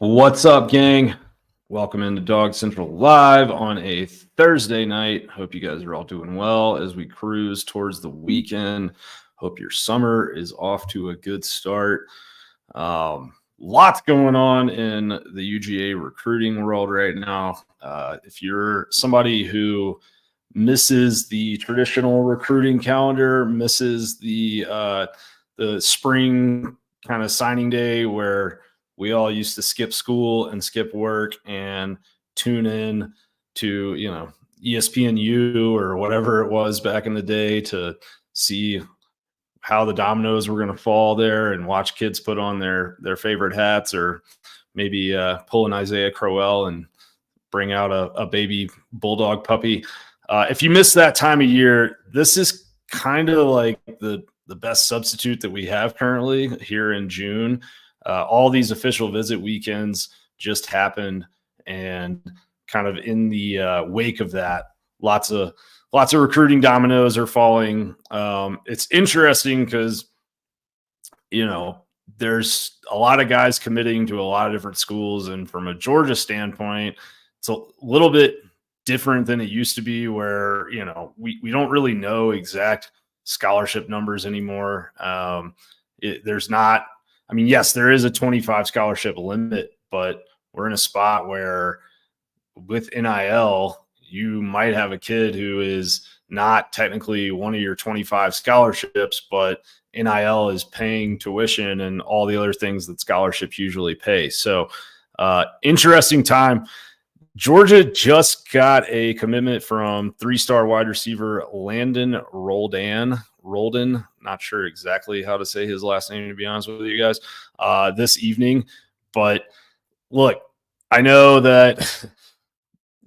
What's up, gang? Welcome into DawgsCentral Live on a Thursday night. Hope you guys are all doing well as we cruise towards the weekend. Hope your summer is off to a good start. Lots going on in the UGA recruiting world right now. If you're somebody who misses the traditional recruiting calendar, misses the spring kind of signing day where we all used to skip school and skip work and tune in to, ESPNU or whatever it was back in the day to see how the dominoes were going to fall there and watch kids put on their favorite hats, or maybe pull an Isaiah Crowell and bring out a baby bulldog puppy. If you miss that time of year, this is kind of like the best substitute that we have currently here in June. All these official visit weekends just happened, and kind of in the wake of that, lots of recruiting dominoes are falling. It's interesting because, there's a lot of guys committing to a lot of different schools, and from a Georgia standpoint, it's a little bit different than it used to be, where we don't really know exact scholarship numbers anymore. There's not. I mean, yes, there is a 25 scholarship limit, but we're in a spot where with NIL, you might have a kid who is not technically one of your 25 scholarships, but NIL is paying tuition and all the other things that scholarships usually pay. So interesting time. Georgia just got a commitment from 3-star wide receiver Landon Roldan, not sure exactly how to say his last name, to be honest with you guys, this evening. But look, I know that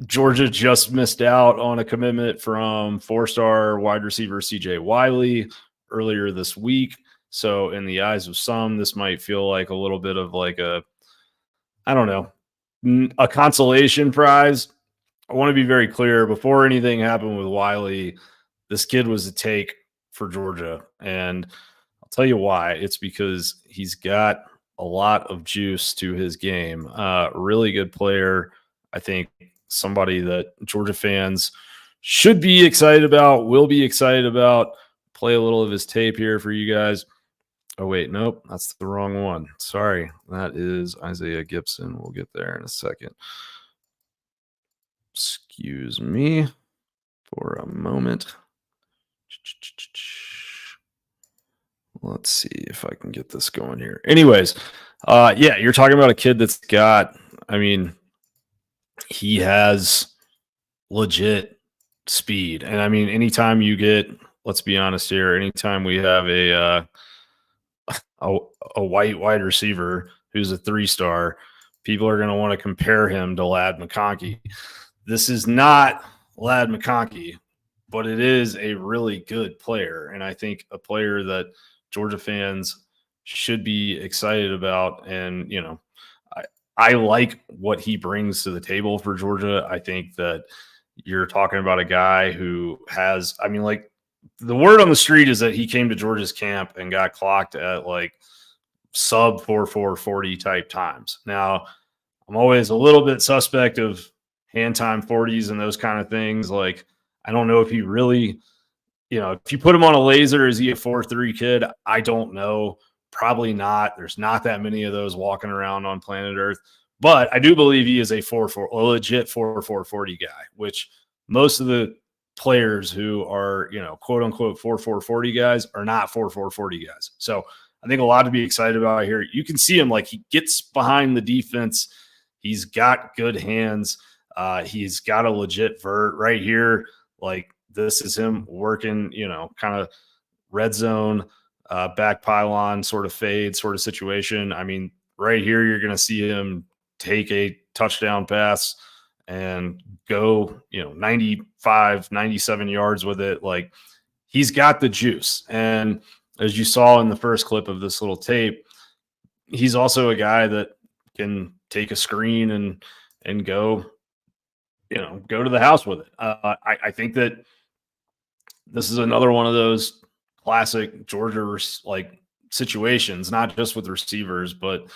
Georgia just missed out on a commitment from 4-star wide receiver CJ Wiley earlier this week. So in the eyes of some, this might feel like a little bit of like a consolation prize. I want to be very clear, before anything happened with Wiley, this kid was a take for Georgia. And I'll tell you why. It's because he's got a lot of juice to his game. Really good player. I think somebody that Georgia fans should be excited about, will be excited about. Play a little of his tape here for you guys. Oh, wait, nope, that's the wrong one. Sorry, that is Isaiah Gibson. We'll get there in a second. Excuse me for a moment. Let's see if I can get this going here. Anyways, yeah, you're talking about a kid that's got, he has legit speed. And anytime you get, let's be honest here, anytime we have a white wide receiver who's a 3-star, people are going to want to compare him to Ladd McConkey. This is not Ladd McConkey, but it is a really good player. And I think a player that Georgia fans should be excited about. And, I like what he brings to the table for Georgia. I think that you're talking about a guy who has, the word on the street is that he came to Georgia's camp and got clocked at like sub 4.40 type times. Now, I'm always a little bit suspect of hand time 40s and those kind of things. Like, I don't know if he really, if you put him on a laser, is he a 4.3 kid? I don't know. Probably not. There's not that many of those walking around on planet Earth. But I do believe he is a legit 4.40 guy, which most of the players who are, quote unquote 4.40 guys are not 4.40 guys. So I think a lot to be excited about here. You can see him, like, he gets behind the defense. He's got good hands. He's got a legit vert right here. Like, this is him working, kind of red zone, back pylon sort of fade sort of situation. Right here, you're going to see him take a touchdown pass and go, 95, 97 yards with it. Like, he's got the juice. And as you saw in the first clip of this little tape, he's also a guy that can take a screen and go to the house with it. I think that this is another one of those classic Georgia like situations, not just with receivers, but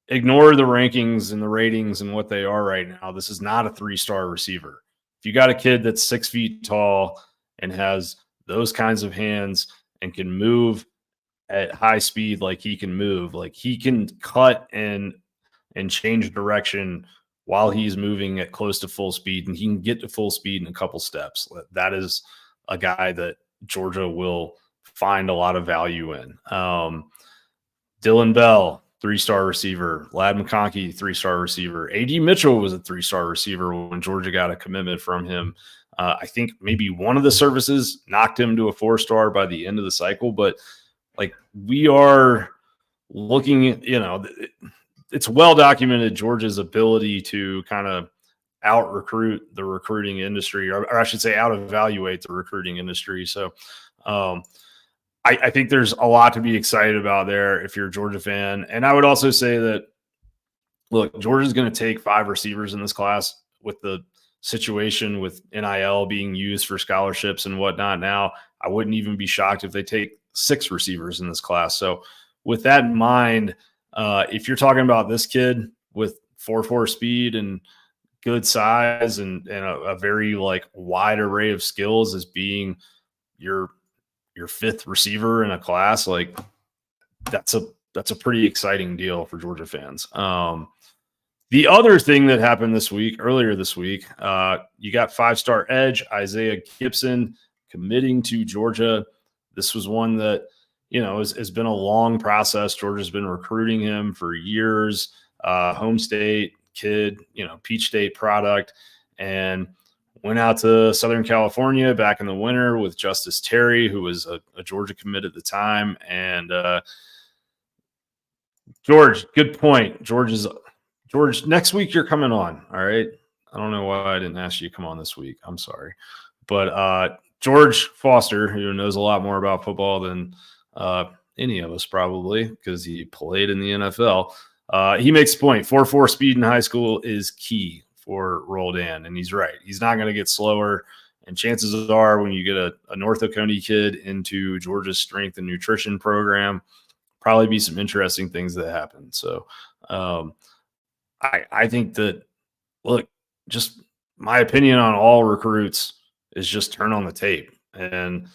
ignore the rankings and the ratings and what they are right now. This is not a 3-star receiver. If you got a kid that's 6 feet tall and has those kinds of hands and can move at high speed like he can move, like he can cut and change direction while he's moving at close to full speed, and he can get to full speed in a couple steps. That is a guy that Georgia will find a lot of value in. Dylan Bell, 3-star receiver. Ladd McConkey, 3-star receiver. A.D. Mitchell was a 3-star receiver when Georgia got a commitment from him. I think maybe one of the services knocked him to a 4-star by the end of the cycle, but like we are looking at, it's well documented Georgia's ability to kind of out recruit the recruiting industry, or I should say out evaluate the recruiting industry. So I think there's a lot to be excited about there if you're a Georgia fan. And I would also say that, look, Georgia's going to take 5 receivers in this class with the situation with NIL being used for scholarships and whatnot. Now, I wouldn't even be shocked if they take 6 receivers in this class. So with that in mind, if you're talking about this kid with 4.4 speed and good size and a very like wide array of skills as being your 5th receiver in a class, like that's a pretty exciting deal for Georgia fans. The other thing that happened earlier this week, you got 5-star edge Isaiah Gibson committing to Georgia. This was one that, has been a long process. Georgia's been recruiting him for years. Home state kid, Peach State product, and went out to Southern California back in the winter with Justice Terry, who was a Georgia commit at the time. And George, good point. George, next week you're coming on. All right. I don't know why I didn't ask you to come on this week. I'm sorry. But George Foster, who knows a lot more about football than any of us probably because he played in the NFL, he makes a point. 4.4 speed in high school is key for Roldan, and he's right. He's not going to get slower, and chances are when you get a North Oconee kid into Georgia's strength and nutrition program, probably be some interesting things that happen. So I think that, look, just my opinion on all recruits is just turn on the tape. And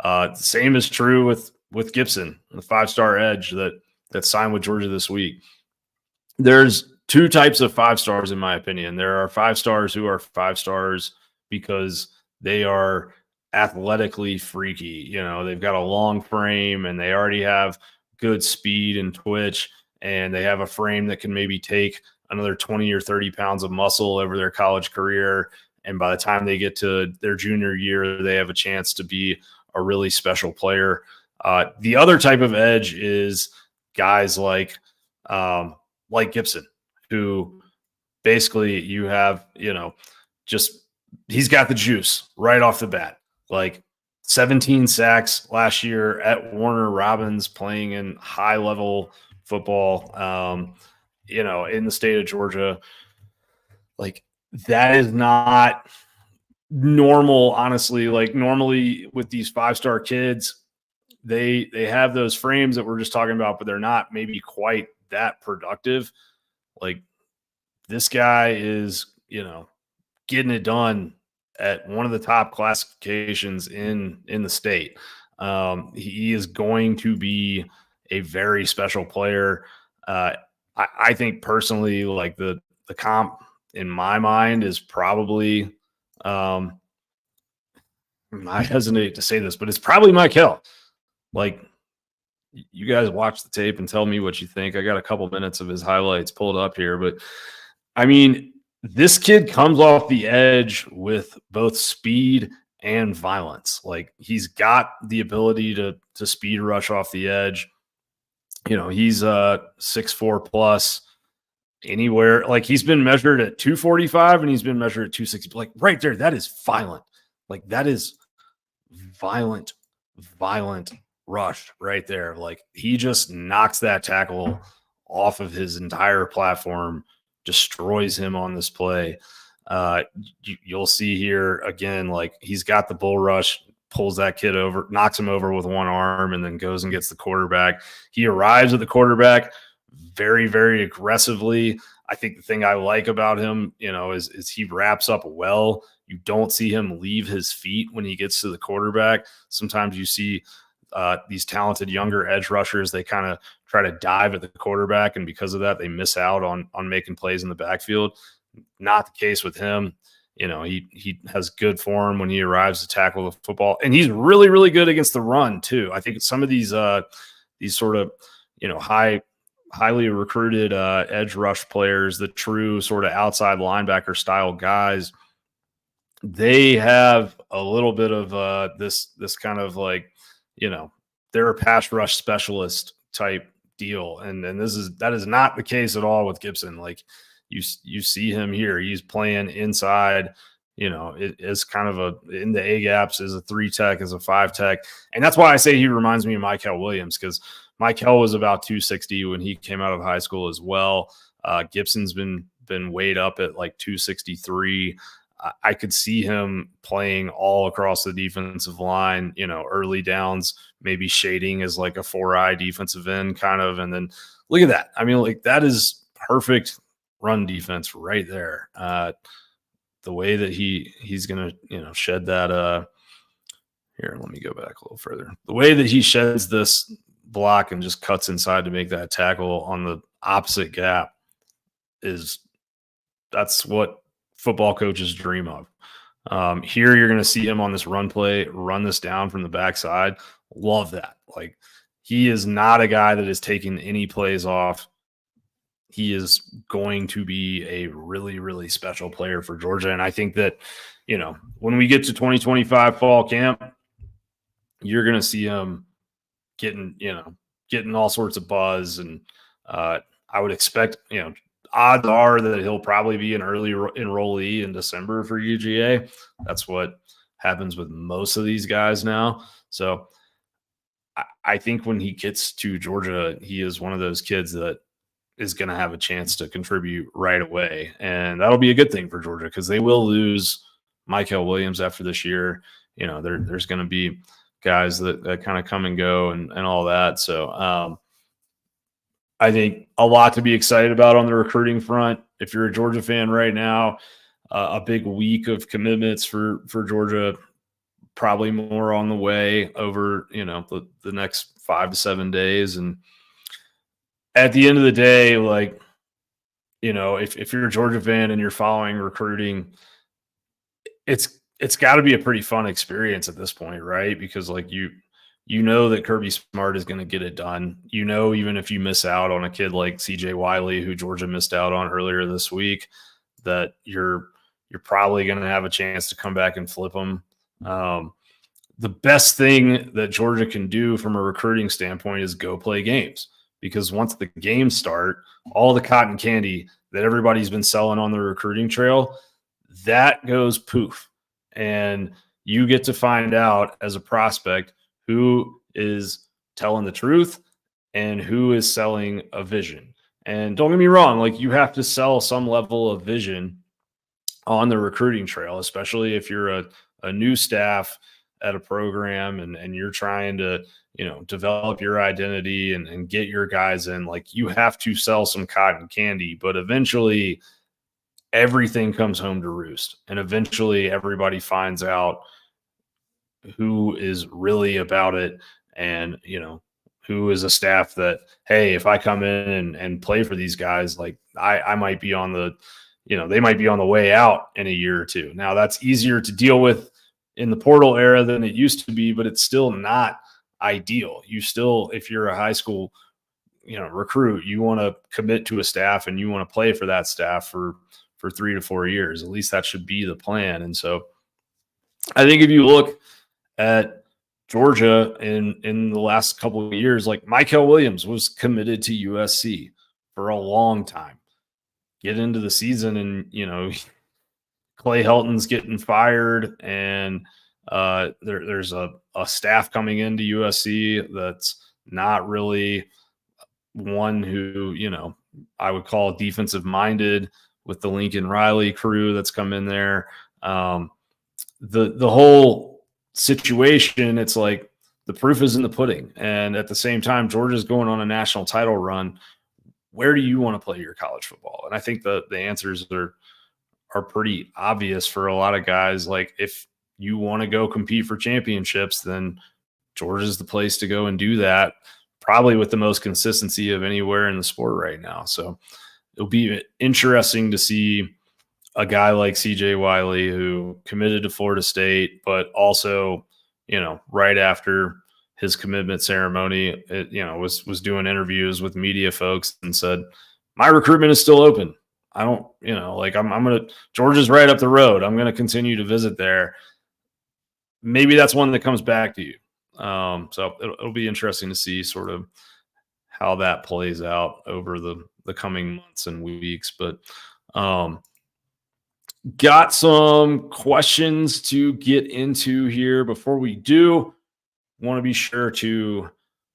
the same is true with Gibson, the 5-star edge that signed with Georgia this week. There's 2 types of 5-stars, in my opinion. There are 5-stars who are 5-stars because they are athletically freaky. They've got a long frame and they already have good speed and twitch, and they have a frame that can maybe take another 20 or 30 pounds of muscle over their college career. And by the time they get to their junior year, they have a chance to be a really special player. The other type of edge is guys like Gibson, who basically you have, just he's got the juice right off the bat. Like 17 sacks last year at Warner Robins, playing in high-level football, in the state of Georgia. Like, that is not normal, honestly. Like, normally with these 5-star kids, they have those frames that we're just talking about, but they're not maybe quite that productive. Like, this guy is, getting it done at one of the top classifications in the state. He is going to be a very special player. I think personally, like the comp in my mind is probably, I hesitate to say this, but it's probably Mike Hill. Like, you guys watch the tape and tell me what you think. I got a couple minutes of his highlights pulled up here, but I mean, this kid comes off the edge with both speed and violence. Like, he's got the ability to speed rush off the edge. He's 6'4" plus anywhere. Like, he's been measured at 245 and he's been measured at 260. Like, right there, that is violent. Like, that is violent rush right there. Like, he just knocks that tackle off of his entire platform, destroys him on this play. You'll see here again, like, he's got the bull rush, pulls that kid over, knocks him over with one arm, and then goes and gets the quarterback. He arrives at the quarterback very, very aggressively. I think the thing I like about him, is he wraps up well. You don't see him leave his feet when he gets to the quarterback. Sometimes you see these talented younger edge rushers, they kind of try to dive at the quarterback, and because of that, they miss out on making plays in the backfield. Not the case with him. He has good form when he arrives to tackle the football, and he's really, really good against the run too. I think some of these sort of highly recruited edge rush players, the true sort of outside linebacker style guys, they have a little bit of this kind of like, they're a pass rush specialist type deal, and that is not the case at all with Gibson. Like you see him here, he's playing inside. It is kind of in the A gaps as a 3 tech, as a 5 tech, and that's why I say he reminds me of Mykel Williams, because Mykel was about 260 when he came out of high school as well. Gibson's been weighed up at like 263. I could see him playing all across the defensive line, early downs, maybe shading as like a 4-eye defensive end kind of. And then look at that. I mean, like that is perfect run defense right there. The way that he's going to, shed that. Here, let me go back a little further. The way that he sheds this block and just cuts inside to make that tackle on the opposite gap that's what football coaches dream of. Here you're going to see him on this run play, run this down from the backside. Love that. Like, he is not a guy that is taking any plays off. He is going to be a really, really special player for Georgia. And I think that, when we get to 2025 fall camp, you're going to see him getting all sorts of buzz. And I would expect, odds are that he'll probably be an early enrollee in December for UGA. That's what happens with most of these guys now. So I think when he gets to Georgia, he is one of those kids that is going to have a chance to contribute right away. And that'll be a good thing for Georgia, because they will lose Mykel Williams after this year. There's going to be guys that kind of come and go and all that. So I think a lot to be excited about on the recruiting front. If you're a Georgia fan right now, a big week of commitments for Georgia, probably more on the way over, the next 5 to 7 days. And at the end of the day, like, if you're a Georgia fan and you're following recruiting, it's got to be a pretty fun experience at this point, right? Because like you know that Kirby Smart is going to get it done. Even if you miss out on a kid like CJ Wiley, who Georgia missed out on earlier this week, that you're probably going to have a chance to come back and flip them. The best thing that Georgia can do from a recruiting standpoint is go play games, because once the games start, all the cotton candy that everybody's been selling on the recruiting trail, that goes poof. And you get to find out as a prospect who is telling the truth and who is selling a vision. And don't get me wrong, like, you have to sell some level of vision on the recruiting trail, especially if you're a new staff at a program and you're trying to, develop your identity and get your guys in. Like, you have to sell some cotton candy, but eventually everything comes home to roost. And eventually everybody finds out who is really about it, and who is a staff that, hey, if I come in and play for these guys, like I might be on the they might be on the way out in a year or two. Now, that's easier to deal with in the portal era than it used to be, but it's still not ideal. You still, if you're a high school recruit, you want to commit to a staff and you want to play for that staff for 3 to 4 years. At least that should be the plan. And so I think if you look at Georgia in the last couple of years, like, Mykel Williams was committed to USC for a long time. Get into the season and, Clay Helton's getting fired, and there's a staff coming into USC that's not really one who, I would call defensive minded, with the Lincoln Riley crew that's come in there. The whole situation, it's like the proof is in the pudding. And at the same time, Georgia's going on a national title run. where do you want to play your college football? And I think the answers are pretty obvious for a lot of guys. Like, if you want to go compete for championships, then Georgia's the place to go and do that, probably with the most consistency of anywhere in the sport right now. So it'll be interesting to see a guy like CJ Wiley, who committed to Florida State, but also, right after his commitment ceremony, was doing interviews with media folks and said, my recruitment is still open. I don't, I'm going to, Georgia's right up the road. I'm going to continue to visit there. Maybe that's one that comes back to you. So it'll be interesting to see sort of how that plays out over the coming months and weeks. But got some questions to get into here. Before we do, want to be sure to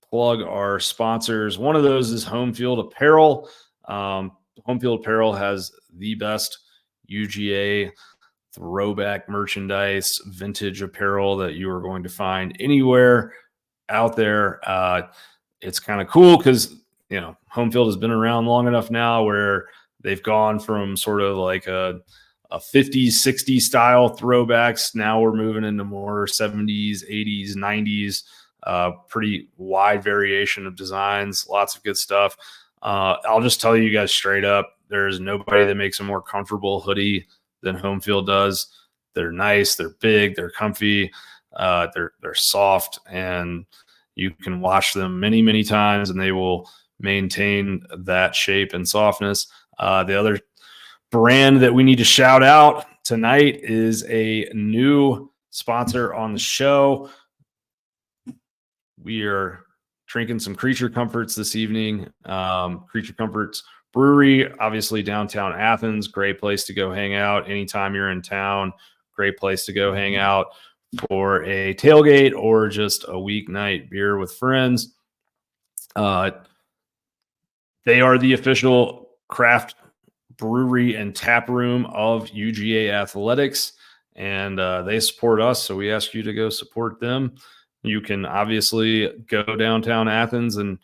plug our sponsors. One of those is Home Field Apparel. Home Field Apparel has the best UGA throwback merchandise, vintage apparel that you are going to find anywhere out there. It's kind of cool because, Home Field has been around long enough now where they've gone from sort of like a 50s, 60s style throwbacks. Now we're moving into more 70s, 80s, 90s, pretty wide variation of designs, lots of good stuff. I'll just tell you guys straight up, there's nobody that makes a more comfortable hoodie than Home Field does. They're nice, they're big, they're comfy, they're soft, and you can wash them many, many times and they will maintain that shape and softness. The other brand that we need to shout out tonight is a new sponsor on the show. We are drinking some Creature Comforts this evening. Creature Comforts Brewery, obviously downtown Athens, great place to go hang out anytime you're in town. Great place to go hang out for a tailgate or just a weeknight beer with friends. They are the official craft brewery and tap room of UGA Athletics, and they support us, so we ask you to go support them. You can obviously go downtown Athens and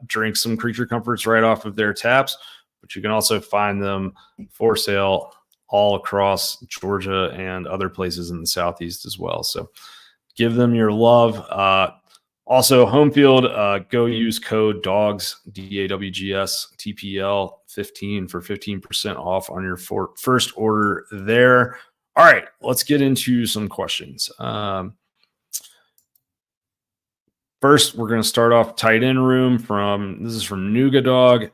drink some Creature Comforts right off of their taps, but you can also find them for sale all across Georgia and other places in the Southeast as well. So give them your love. Also, Home Field, go use code DAWGS, DAWGS, TPL 15 for 15% off on your first order there. All right, let's get into some questions. First, we're going to start off tight end room this is from Nuga Dog.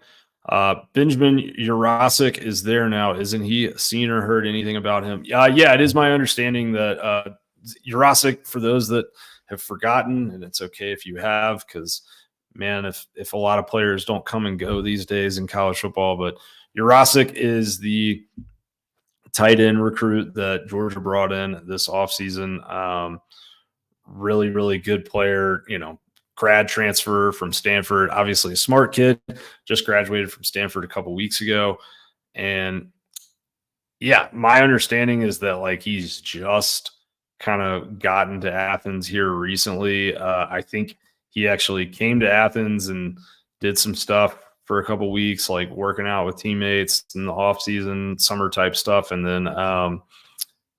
Benjamin Yurosek is there now, isn't he? Seen or heard anything about him? Yeah, it is my understanding that Yurosek, for those that have forgotten, and it's okay if you have, because, man, if a lot of players don't come and go these days in college football, but Yurosek is the tight end recruit that Georgia brought in this offseason. Really, really good player, grad transfer from Stanford, obviously a smart kid, just graduated from Stanford a couple weeks ago. And yeah, my understanding is that he's just kind of gotten to Athens here recently. I think he actually came to Athens and did some stuff for a couple weeks, like working out with teammates in the off season, summer type stuff. And then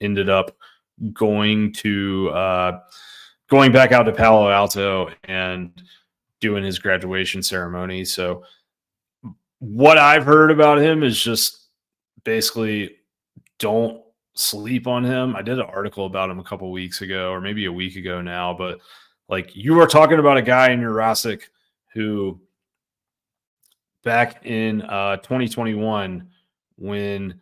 ended up going back out to Palo Alto and doing his graduation ceremony. So what I've heard about him is just basically don't sleep on him. I did an article about him a couple weeks ago, or maybe a week ago now, but you are talking about a guy in Yurosek who back in 2021, when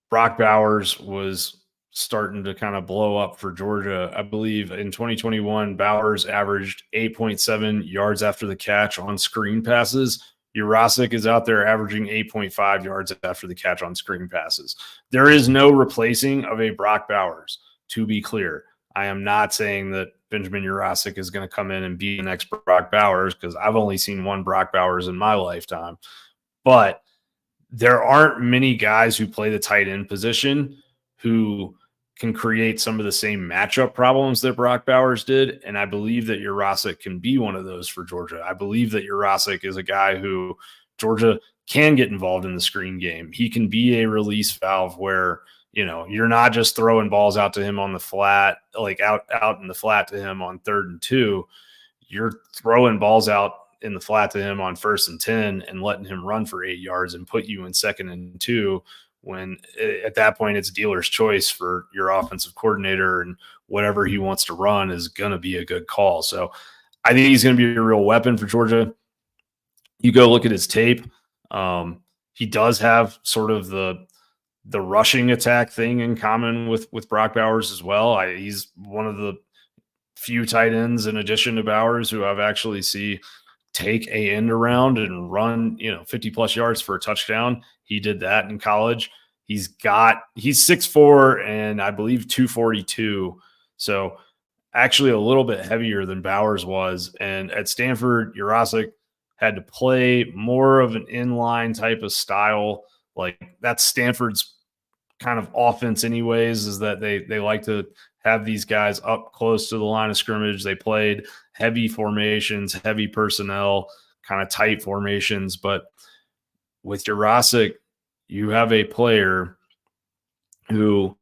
Brock Bowers was starting to kind of blow up for Georgia, I believe in 2021, Bowers averaged 8.7 yards after the catch on screen passes. Yurosek is out there averaging 8.5 yards after the catch on screen passes. There is no replacing of a Brock Bowers, to be clear. I am not saying that Benjamin Yurosek is going to come in and be the next Brock Bowers, because I've only seen one Brock Bowers in my lifetime. But there aren't many guys who play the tight end position who can create some of the same matchup problems that Brock Bowers did. And I believe that Yurosek can be one of those for Georgia. I believe that Yurosek is a guy who Georgia can get involved in the screen game. He can be a release valve where, you're not just throwing balls out to him on the flat, like out in the flat to him on 3rd and 2. You're throwing balls out in the flat to him on 1st and 10 and letting him run for 8 yards and put you in 2nd and 2, when at that point it's dealer's choice for your offensive coordinator, and whatever he wants to run is going to be a good call. So I think he's going to be a real weapon for Georgia. You go look at his tape. He does have sort of the rushing attack thing in common with Brock Bowers as well. He's one of the few tight ends, in addition to Bowers, who I've actually see take a end around and run, 50 plus yards for a touchdown. He did that in college. He's 6'4" and I believe 242. So actually a little bit heavier than Bowers was. And at Stanford, Yurosek had to play more of an inline type of style. Like, that's Stanford's kind of offense anyways, is that they like to have these guys up close to the line of scrimmage. They played heavy formations, heavy personnel, kind of tight formations. But with Yurosek, you have a player who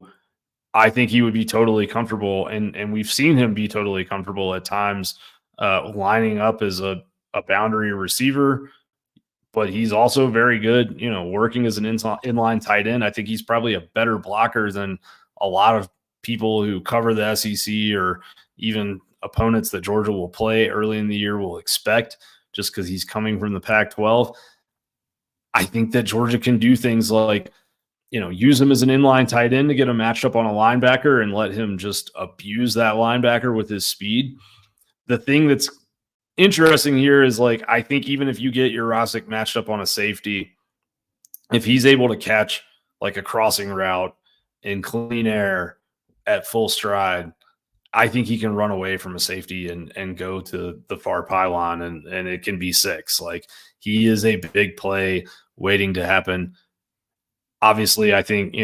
I think he would be totally comfortable, and we've seen him be totally comfortable at times lining up as a boundary receiver. But he's also very good, working as an inline tight end. I think he's probably a better blocker than a lot of people who cover the SEC, or even opponents that Georgia will play early in the year, will expect, just because he's coming from the Pac-12. I think that Georgia can do things like, use him as an inline tight end to get him matched up on a linebacker and let him just abuse that linebacker with his speed. The thing that's interesting here is, like, I think even if you get Yurosek matched up on a safety, if he's able to catch like a crossing route in clean air at full stride, I think he can run away from a safety and go to the far pylon, and it can be 6. Like, he is a big play waiting to happen. Obviously, I think,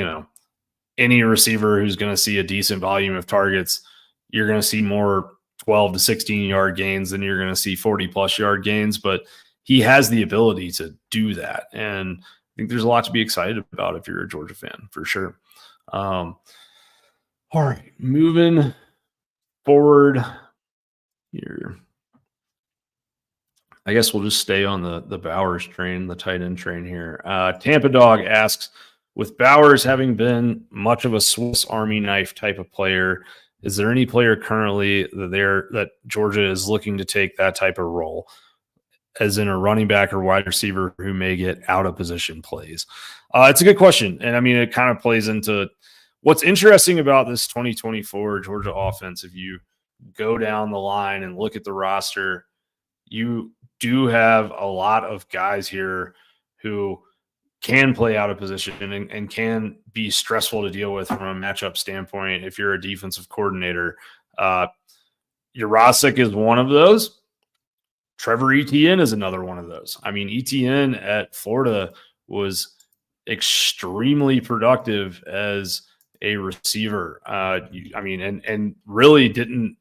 any receiver who's going to see a decent volume of targets, you're going to see more 12 to 16 yard gains than you're going to see 40 plus yard gains, but he has the ability to do that. And I think there's a lot to be excited about if you're a Georgia fan, for sure. All right, moving forward here. I guess we'll just stay on the Bowers train, the tight end train here. Tampa Dog asks, with Bowers having been much of a Swiss Army knife type of player, is there any player currently that Georgia is looking to take that type of role, as in a running back or wide receiver who may get out of position plays? It's a good question. And I mean, it kind of plays into what's interesting about this 2024 Georgia offense. If you go down the line and look at the roster, you do have a lot of guys here who can play out of position and can be stressful to deal with from a matchup standpoint if you're a defensive coordinator. Yurosek is one of those. Trevor Etienne is another one of those. I mean, Etienne at Florida was extremely productive as a receiver. And really didn't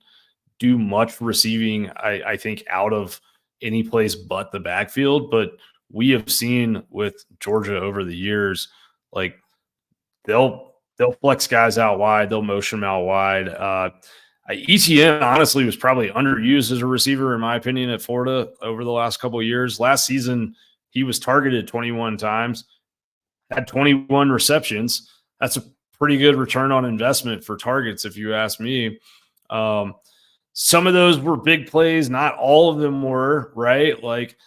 do much receiving, I think, out of any place but the backfield. But we have seen with Georgia over the years, like, they'll flex guys out wide, they'll motion them out wide. Etienne honestly was probably underused as a receiver, in my opinion, at Florida over the last couple of years. Last season, he was targeted 21 times, had 21 receptions. That's a pretty good return on investment for targets, if you ask me. Some of those were big plays. Not all of them were, right? Like,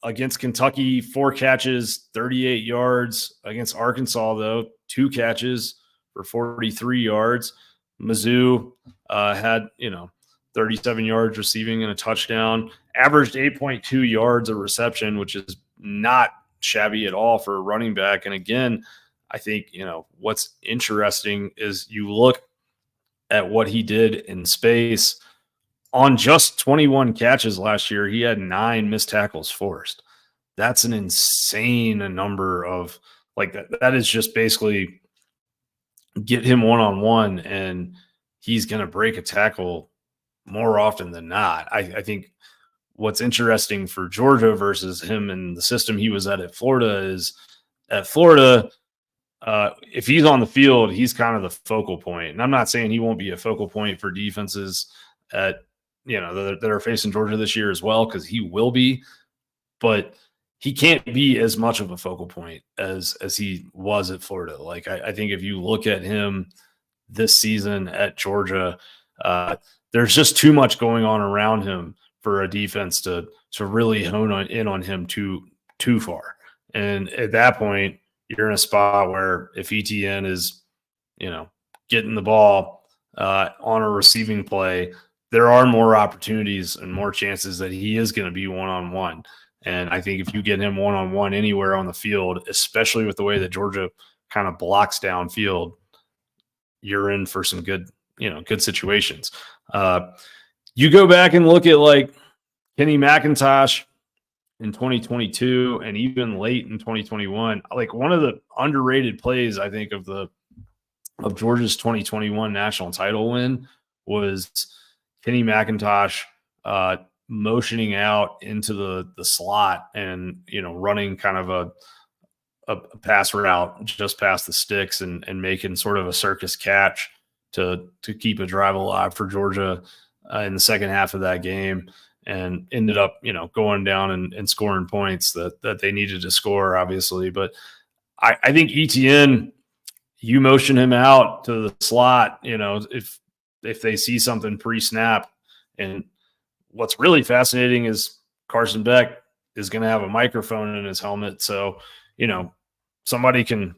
against Kentucky, 4 catches, 38 yards. Against Arkansas, though, 2 catches for 43 yards. Mizzou had, 37 yards receiving and a touchdown. Averaged 8.2 yards a reception, which is not shabby at all for a running back. And again, I think, what's interesting is you look at what he did in space. On just 21 catches last year, he had 9 missed tackles forced. That's an insane number of, like, that is just basically get him one-on-one and he's going to break a tackle more often than not. I think what's interesting for Georgia versus him and the system he was at Florida is at Florida, if he's on the field, he's kind of the focal point. And I'm not saying he won't be a focal point for defenses that are facing Georgia this year as well, because he will be, but he can't be as much of a focal point as he was at Florida. Like I think if you look at him this season at Georgia, there's just too much going on around him for a defense to really hone in on him too far. And at that point, you're in a spot where if Etienne is, getting the ball on a receiving play, there are more opportunities and more chances that he is going to be one-on-one. And I think if you get him one-on-one anywhere on the field, especially with the way that Georgia kind of blocks downfield, you're in for some good situations. You go back and look at like Kenny McIntosh in 2022 and even late in 2021, like one of the underrated plays, I think, of Georgia's 2021 national title win was Kenny McIntosh motioning out into the slot and, running kind of a pass route just past the sticks and making sort of a circus catch to keep a drive alive for Georgia in the second half of that game, and ended up, going down and scoring points that they needed to score, obviously. But I think Etienne, you motion him out to the slot, if they see something pre-snap. And what's really fascinating is Carson Beck is going to have a microphone in his helmet. So, somebody can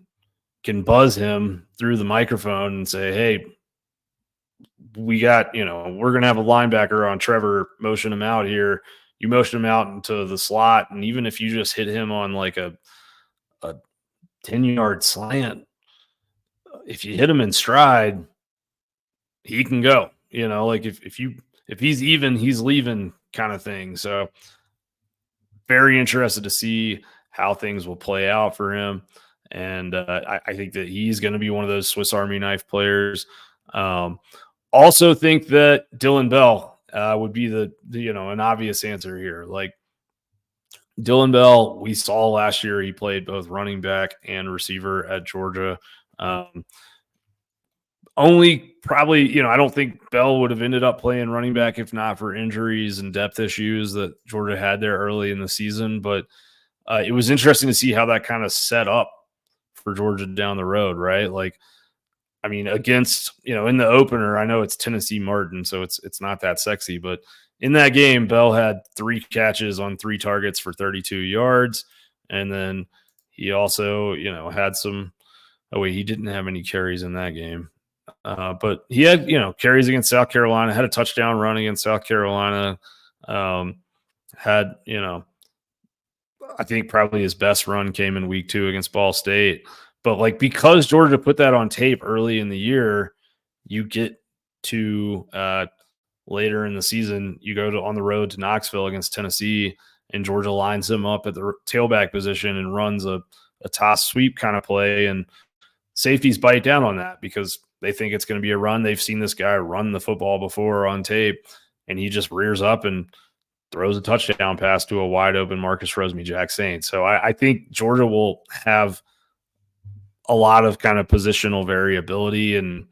buzz him through the microphone and say, hey, we got, we're going to have a linebacker on Trevor, motion him out here. You motion him out into the slot. And even if you just hit him on like a 10-yard slant, if you hit him in stride, he can go, like if he's even, he's leaving kind of thing. So very interested to see how things will play out for him. And I think that he's going to be one of those Swiss Army knife players. Also think that Dylan Bell would be an obvious answer here. Like Dylan Bell, we saw last year he played both running back and receiver at Georgia. Only probably, I don't think Bell would have ended up playing running back if not for injuries and depth issues that Georgia had there early in the season. But it was interesting to see how that kind of set up for Georgia down the road, right? Like, I mean, against, in the opener, I know it's Tennessee Martin, so it's not that sexy, but in that game, Bell had 3 catches on 3 targets for 32 yards. And then he also, had some, he didn't have any carries in that game. But he had, carries against South Carolina, had a touchdown run against South Carolina, had, I think probably his best run came in week 2 against Ball State. But like, because Georgia put that on tape early in the year, you get to later in the season, you go on the road to Knoxville against Tennessee, and Georgia lines him up at the tailback position and runs a toss sweep kind of play. And safeties bite down on that because they think it's going to be a run. They've seen this guy run the football before on tape, and he just rears up and throws a touchdown pass to a wide open Marcus Rosemy-Jacksaint. So I think Georgia will have a lot of kind of positional variability, and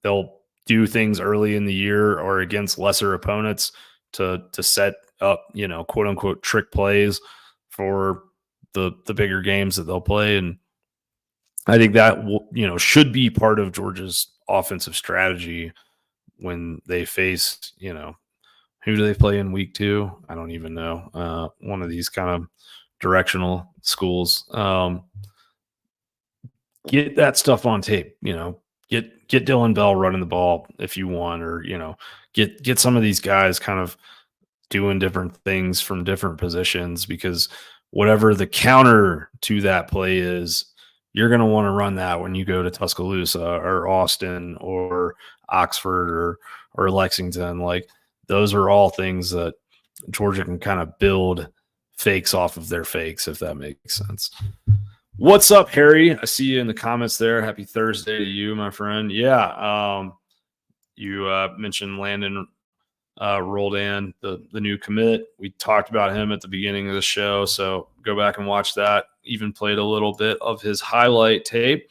they'll do things early in the year or against lesser opponents to set up, quote unquote trick plays for the bigger games that they'll play. And I think that will, should be part of Georgia's offensive strategy when they face, who do they play in week 2? I don't even know. One of these kind of directional schools. Get that stuff on tape, get Dylan Bell running the ball if you want, or, get some of these guys kind of doing different things from different positions, because whatever the counter to that play is, you're going to want to run that when you go to Tuscaloosa or Austin or Oxford or Lexington. Like, those are all things that Georgia can kind of build fakes off of their fakes, if that makes sense. What's up, Harry? I see you in the comments there. Happy Thursday to you, my friend. Yeah. You mentioned Landon Roldan, the new commit. We talked about him at the beginning of the show, so go back and watch that. Even played a little bit of his highlight tape.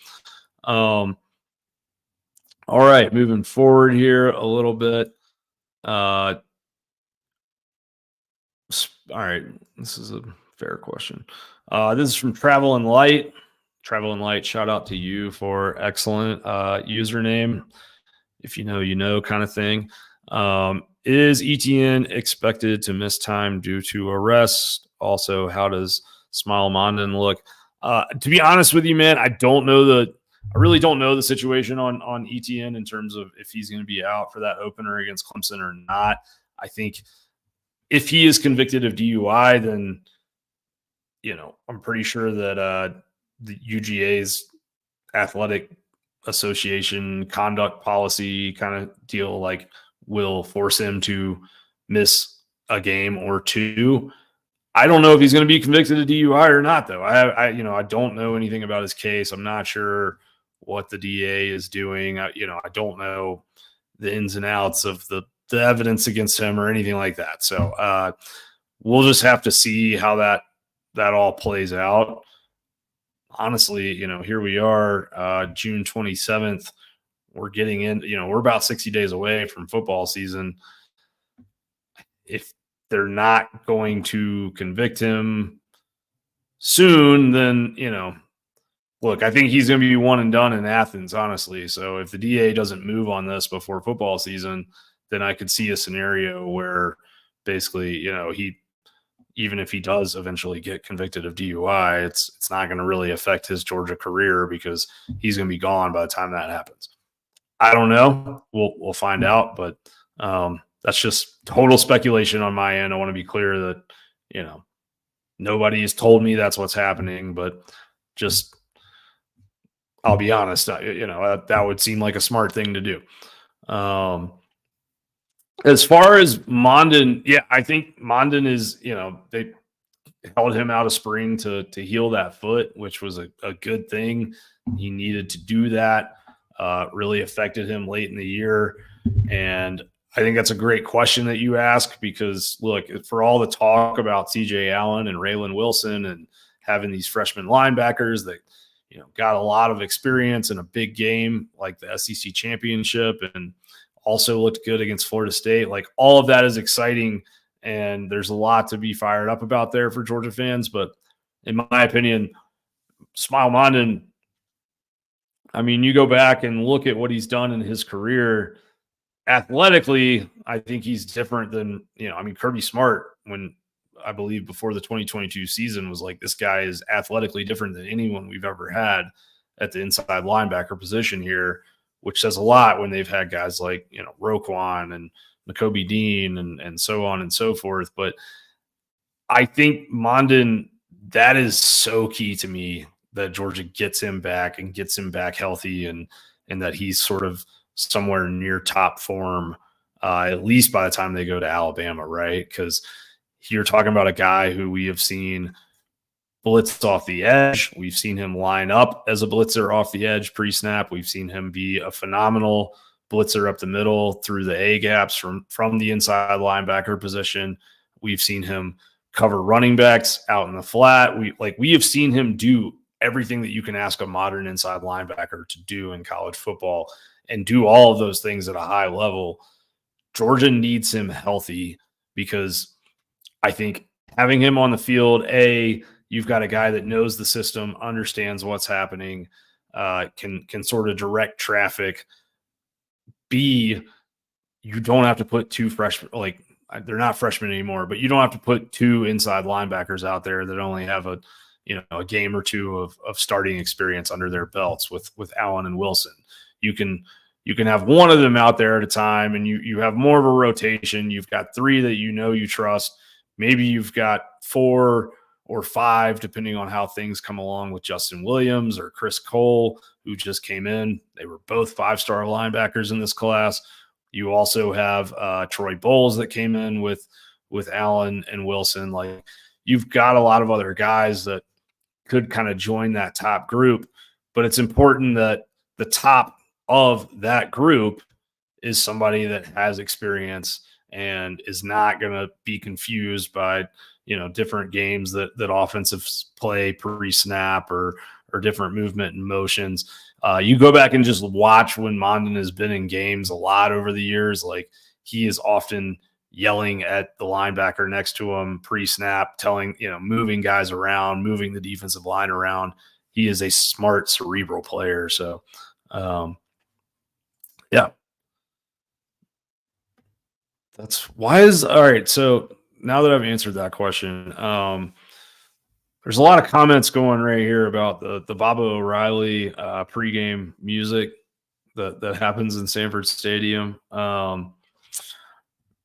All right, moving forward here a little bit. All right, this is a fair question. This is from Travel and Light. Travel and Light, shout out to you for excellent username. If you know, you know, kind of thing. Is Etienne expected to miss time due to arrest? Also, how does Smael Mondon look? To be honest with you, man, I really don't know the situation on Etienne in terms of if he's going to be out for that opener against Clemson or not. I think if he is convicted of DUI, then, you know, I'm pretty sure that the UGA's athletic association conduct policy kind of deal like will force him to miss a game or two. I don't know if he's going to be convicted of DUI or not, though. I don't know anything about his case. I'm not sure what the DA is doing. I don't know the ins and outs of the evidence against him or anything like that. So we'll just have to see how that all plays out. Honestly, here we are, June 27th. We're getting in, we're about 60 days away from football season. If they're not going to convict him soon, then, look, I think he's going to be one and done in Athens, honestly. So if the DA doesn't move on this before football season, then I could see a scenario where basically, even if he does eventually get convicted of DUI, it's not going to really affect his Georgia career because he's going to be gone by the time that happens. I don't know. We'll find out, but that's just total speculation on my end. I want to be clear that, nobody has told me that's what's happening, but just I'll be honest, that would seem like a smart thing to do. As far as Mondon, yeah, I think Mondon is, they held him out of spring to heal that foot, which was a good thing. He needed to do that. Really affected him late in the year. And I think that's a great question that you ask because, look, for all the talk about CJ Allen and Raylan Wilson and having these freshman linebackers that, got a lot of experience in a big game like the SEC championship and also looked good against Florida State. Like all of that is exciting and there's a lot to be fired up about there for Georgia fans. But in my opinion, Smael Mondon, I mean, you go back and look at what he's done in his career athletically. I think he's different than, Kirby Smart, when I believe before the 2022 season was like, this guy is athletically different than anyone we've ever had at the inside linebacker position here, which says a lot when they've had guys like, Roquan and Nakobe Dean and so on and so forth. But I think Mondon, that is so key to me that Georgia gets him back and gets him back healthy and that he's sort of somewhere near top form, at least by the time they go to Alabama, right? Because you're talking about a guy who we have seen blitz off the edge. We've seen him line up as a blitzer off the edge pre-snap. We've seen him be a phenomenal blitzer up the middle through the A gaps from the inside linebacker position. We've seen him cover running backs out in the flat. We have seen him do everything that you can ask a modern inside linebacker to do in college football and do all of those things at a high level. Georgia needs him healthy because I think having him on the field, you've got a guy that knows the system, understands what's happening, can sort of direct traffic. B, you don't have to put two freshmen, like they're not freshmen anymore, but you don't have to put two inside linebackers out there that only have a game or two of starting experience under their belts with Allen and Wilson. You can have one of them out there at a time and you have more of a rotation. You've got three that you trust. Maybe you've got four or five, depending on how things come along with Justin Williams or Chris Cole, who just came in. They were both five-star linebackers in this class. You also have Troy Bowles that came in with Allen and Wilson. Like, you've got a lot of other guys that could kind of join that top group, but it's important that the top of that group is somebody that has experience and is not going to be confused by, different games that offensives play pre-snap or different movement and motions. You go back and just watch when Mondon has been in games a lot over the years. Like, he is often yelling at the linebacker next to him pre-snap, telling, moving guys around, moving the defensive line around. He is a smart, cerebral player. So, yeah. All right. So now that I've answered that question, there's a lot of comments going right here about the Baba O'Reilly pregame music that happens in Sanford Stadium.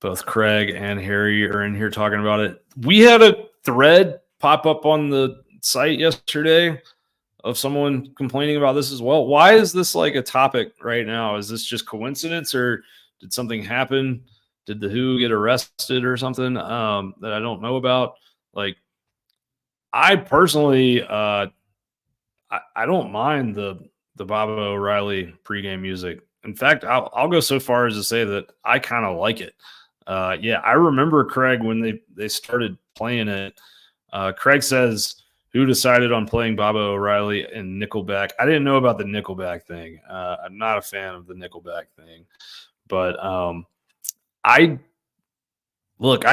Both Craig and Harry are in here talking about it. We had a thread pop up on the site yesterday of someone complaining about this as well. Why is this like a topic right now? Is this just coincidence, or did something happen? Did the Who get arrested or something that I don't know about? Like, I personally, I don't mind the Baba O'Reilly pregame music. In fact, I'll go so far as to say that I kind of like it. Yeah, I remember, Craig, when they started playing it. Craig says, who decided on playing Baba O'Reilly and Nickelback? I didn't know about the Nickelback thing. I'm not a fan of the Nickelback thing. But I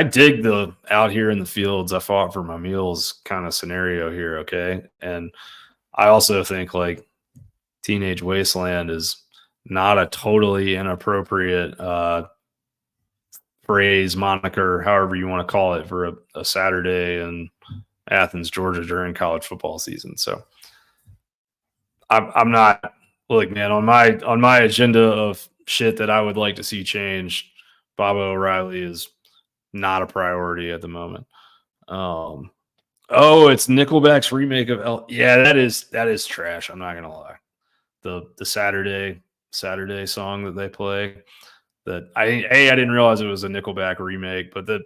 dig the out here in the fields, I fought for my meals kind of scenario here, okay? And I also think, like, Teenage Wasteland is not a totally inappropriate phrase, moniker, however you want to call it, for a Saturday in Athens, Georgia during college football season. So I'm not, look, man, on my agenda of shit that I would like to see changed, Baba O'Reilly is not a priority at the moment. It's Nickelback's remake of yeah, that is trash. I'm not gonna lie. The Saturday song that they play, that I didn't realize it was a Nickelback remake, but the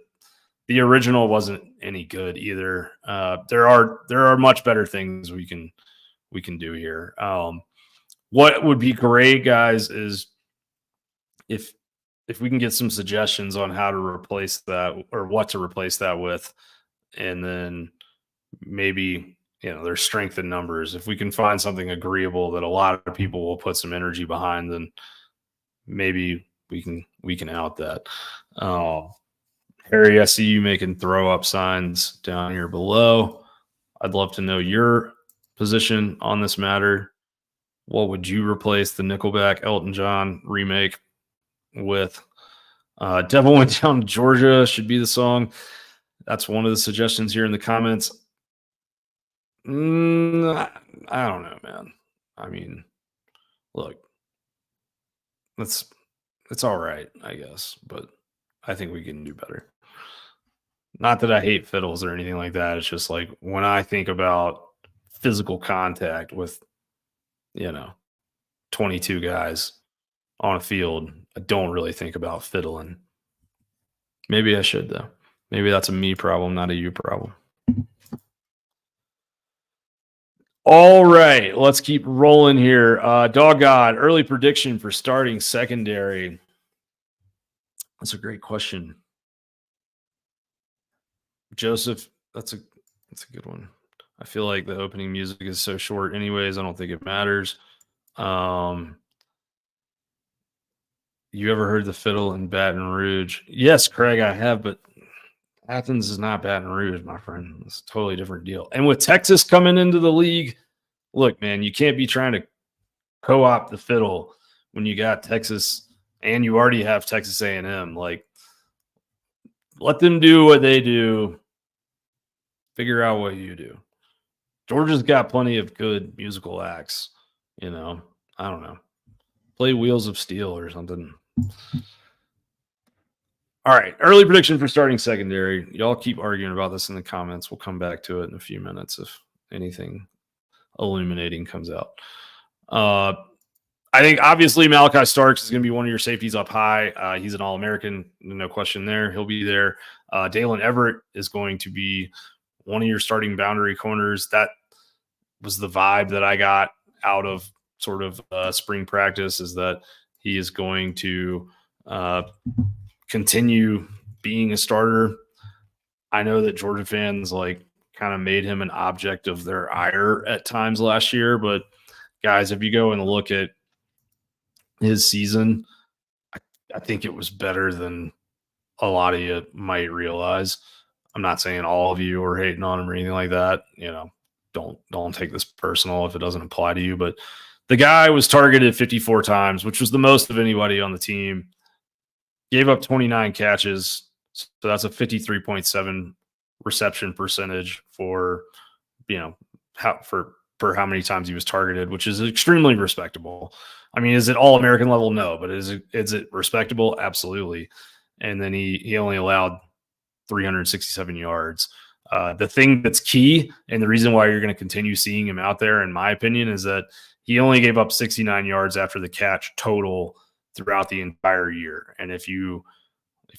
original wasn't any good either. There are much better things we can do here. What would be great, guys, is if we can get some suggestions on how to replace that, or what to replace that with, and then maybe, there's strength in numbers. If we can find something agreeable that a lot of people will put some energy behind, then maybe we can out that. Harry, I see you making throw up signs down here below. I'd love to know your position on this matter. What would you replace the Nickelback Elton John remake with? Devil Went Down to Georgia should be the song. That's one of the suggestions here in the comments. I don't know, man. I mean, look, it's all right, I guess, but I think we can do better. Not that I hate fiddles or anything like that. It's just like, when I think about physical contact with, 22 guys on a field, I don't really think about fiddling. Maybe I should, though. Maybe that's a me problem, not a you problem. All right, let's keep rolling here. Dog God, early prediction for starting secondary. That's a great question. Joseph, that's a good one. I feel like the opening music is so short anyways, I don't think it matters. You ever heard the fiddle in Baton Rouge? Yes, Craig, I have, but Athens is not Baton Rouge, my friend. It's a totally different deal. And with Texas coming into the league, look, man, you can't be trying to co-opt the fiddle when you got Texas and you already have Texas A&M. Like, let them do what they do. Figure out what you do. Georgia's got plenty of good musical acts. I don't know. Play Wheels of Steel or something. All right. Early prediction for starting secondary. Y'all keep arguing about this in the comments. We'll come back to it in a few minutes if anything illuminating comes out. I think obviously Malachi Starks is going to be one of your safeties up high. He's an All-American, no question there. He'll be there. Dalen Everett is going to be one of your starting boundary corners. That was the vibe that I got out of sort of spring practice, is that he is going to continue being a starter. I know that Georgia fans kind of made him an object of their ire at times last year, but guys, if you go and look at his season, I think it was better than a lot of you might realize. I'm not saying all of you are hating on him or anything like that. Don't take this personal if it doesn't apply to you, but the guy was targeted 54 times, which was the most of anybody on the team. Gave up 29 catches, so that's a 53.7 reception percentage for how many times he was targeted, which is extremely respectable. I mean, is it all American level? No, but is it respectable? Absolutely. And then he only allowed 367 yards. The thing that's key, and the reason why you're going to continue seeing him out there, in my opinion, is that he only gave up 69 yards after the catch total throughout the entire year. And if you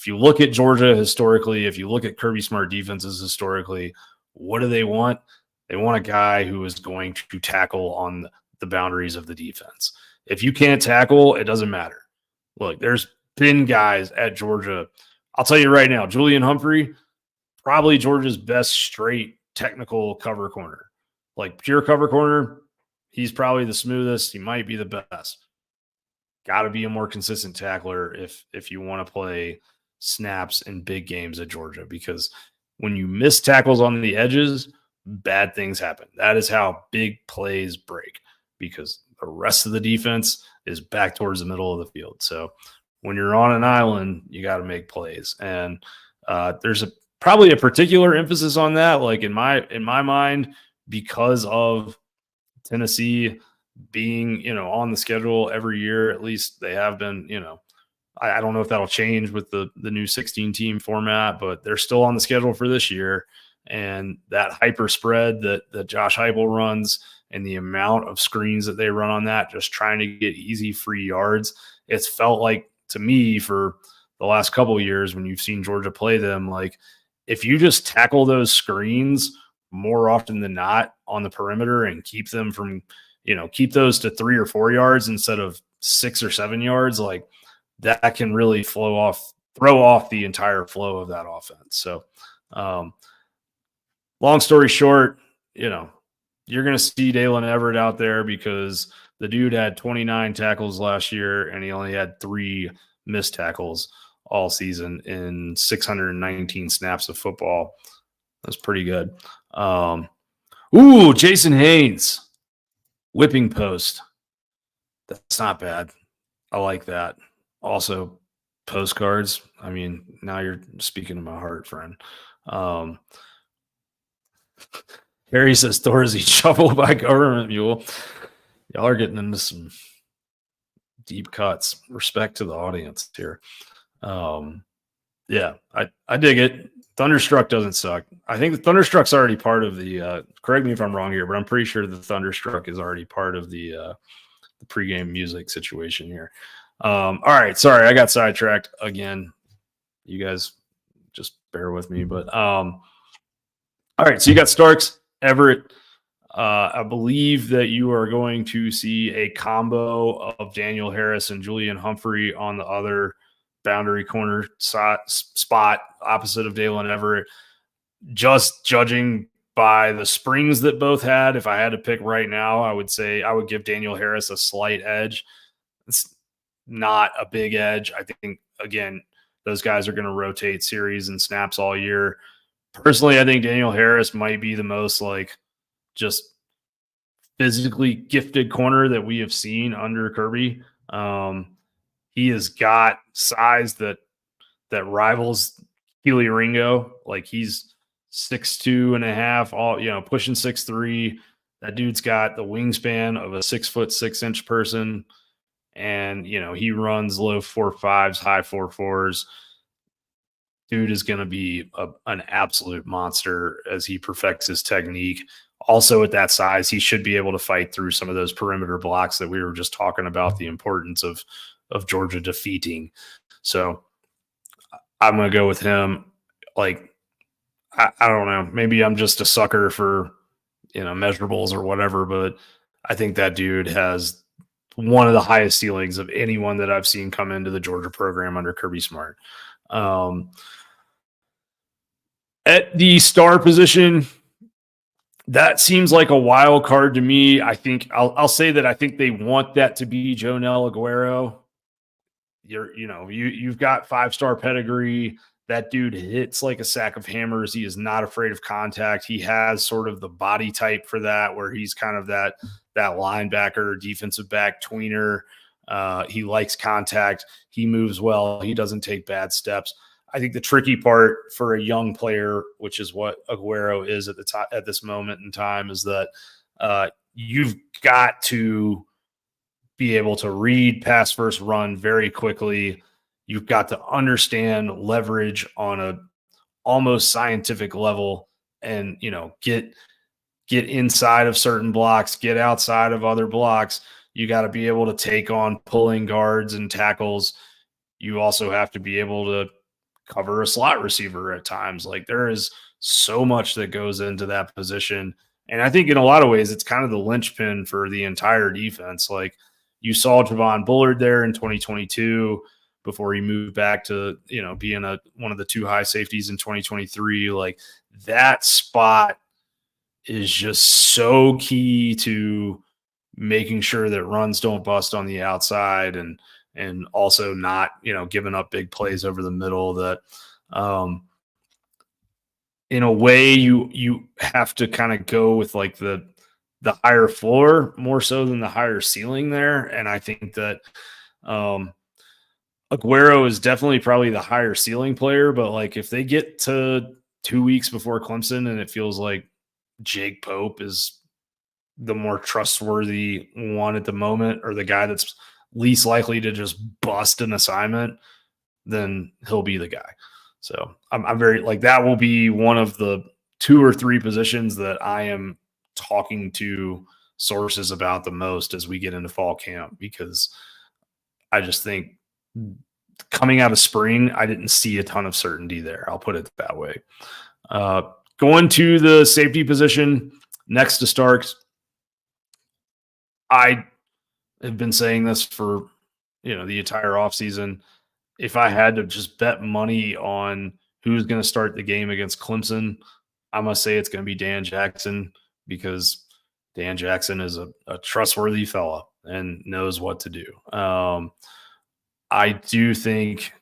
look at Georgia historically, if you look at Kirby Smart defenses historically, what do they want? They want a guy who is going to tackle on the boundaries of the defense. If you can't tackle, it doesn't matter. Look, there's been guys at Georgia. I'll tell you right now, Julian Humphrey, probably Georgia's best straight technical cover corner. Like pure cover corner, he's probably the smoothest. He might be the best. Got to be a more consistent tackler if you want to play snaps in big games at Georgia, because when you miss tackles on the edges, bad things happen. That is how big plays break, because the rest of the defense is back towards the middle of the field. So when you're on an island, you got to make plays. And there's probably a particular emphasis on that, like in my mind, because of Tennessee being, on the schedule every year. At least they have been, I don't know if that'll change with the new 16-team format, but they're still on the schedule for this year. And that hyper spread that Josh Heupel runs and the amount of screens that they run on that, just trying to get easy free yards, it's felt like to me for the last couple of years when you've seen Georgia play them, like if you just tackle those screens more often than not on the perimeter and keep them from, keep those to 3 or 4 yards instead of 6 or 7 yards, like that can really throw off the entire flow of that offense. So, long story short, you're going to see Dalen Everett out there because the dude had 29 tackles last year and he only had 3 missed tackles all season in 619 snaps of football. That's pretty good. Jason Haynes, whipping post. That's not bad. I like that. Also, postcards. I mean, now you're speaking to my heart, friend. Harry says, Thorsey, shuffled by government mule. Y'all are getting into some deep cuts. Respect to the audience here. Yeah, I dig it. Thunderstruck doesn't suck. I think the Thunderstruck's already part of the correct me if I'm wrong here, but I'm pretty sure the Thunderstruck is already part of the pregame music situation here. All right, sorry, I got sidetracked again. You guys just bear with me, but all right, so you got Starks, Everett. I believe that you are going to see a combo of Daniel Harris and Julian Humphrey on the other boundary corner spot opposite of Dalen Everett. Just judging by the springs that both had, if I had to pick right now, I would say I would give Daniel Harris a slight edge. It's not a big edge. I think, again, those guys are going to rotate series and snaps all year. Personally, I think Daniel Harris might be the most just physically gifted corner that we have seen under Kirby. He has got size that rivals Keely Ringo. Like he's 6'2.5", all pushing 6'3". That dude's got the wingspan of a 6'6" person, and he runs low 4.5s, high 4.4s. Dude is going to be an absolute monster as he perfects his technique. Also, at that size, he should be able to fight through some of those perimeter blocks that we were just talking about, the importance of Georgia defeating. So I'm going to go with him. Like, I don't know. Maybe I'm just a sucker for, measurables or whatever, but I think that dude has one of the highest ceilings of anyone that I've seen come into the Georgia program under Kirby Smart. At the star position, that seems like a wild card to me. I think I'll say that I think they want that to be Jonel Aguero. You've got 5-star pedigree. That dude hits like a sack of hammers. He is not afraid of contact. He has sort of the body type for that, where he's kind of that linebacker, defensive back tweener. He likes contact. He moves well. He doesn't take bad steps. I think the tricky part for a young player, which is what Aguero is at this moment in time, is that you've got to be able to read pass first run very quickly. You've got to understand leverage on a almost scientific level, and get inside of certain blocks, get outside of other blocks. You got to be able to take on pulling guards and tackles. You also have to be able to cover a slot receiver at times. Like, there is so much that goes into that position. And I think in a lot of ways, it's kind of the linchpin for the entire defense. Like, you saw Javon Bullard there in 2022 before he moved back to, being one of the 2 high safeties in 2023. Like, that spot is just so key to making sure that runs don't bust on the outside, and also not, giving up big plays over the middle. That in a way you have to kind of go with like the higher floor more so than the higher ceiling there. And I think that Aguero is definitely probably the higher ceiling player, but like, if they get to 2 weeks before Clemson and it feels like Jake Pope is the more trustworthy one at the moment, or the guy that's least likely to just bust an assignment, then he'll be the guy. So I'm very, like, that will be one of the 2 or 3 positions that I am talking to sources about the most as we get into fall camp, because I just think coming out of spring, I didn't see a ton of certainty there. I'll put it that way. Going to the safety position next to Starks, I have been saying this for, the entire offseason. If I had to just bet money on who's going to start the game against Clemson, I must say it's going to be Dan Jackson, because Dan Jackson is a trustworthy fella and knows what to do. I do think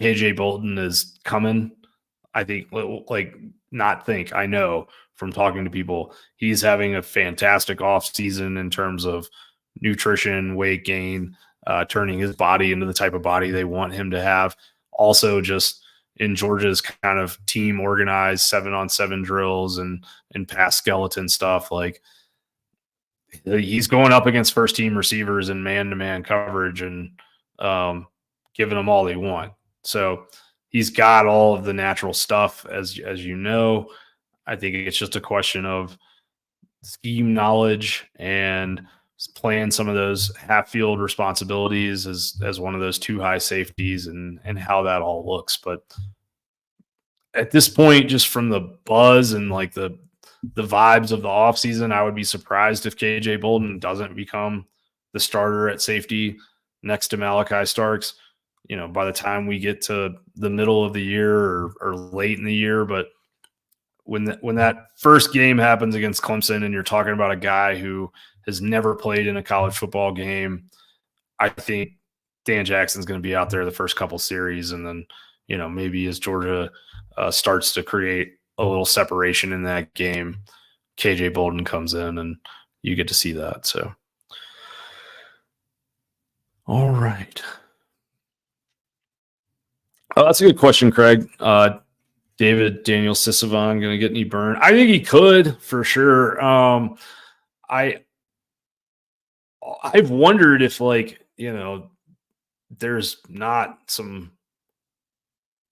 KJ Bolton is coming. I think, I know from talking to people, he's having a fantastic offseason in terms of nutrition, weight gain, turning his body into the type of body they want him to have. Also, just in Georgia's kind of team organized 7-on-7 drills and pass skeleton stuff. Like, he's going up against first team receivers in man-to-man coverage and giving them all they want. So he's got all of the natural stuff, as you know. I think it's just a question of scheme knowledge and playing some of those half-field responsibilities as one of those 2 high safeties, and how that all looks. But at this point, just from the buzz and like the vibes of the offseason, I would be surprised if KJ Bolton doesn't become the starter at safety next to Malachi Starks, by the time we get to the middle of the year or late in the year. But when that first game happens against Clemson, and you're talking about a guy who has never played in a college football game, I think Dan Jackson's going to be out there the first couple series, and then, maybe as Georgia starts to create a little separation in that game, KJ Bolton comes in and you get to see that. So, all right. Oh, that's a good question, Craig. Daniel Sisavon going to get any burn? I think he could, for sure. I've wondered if, there's not some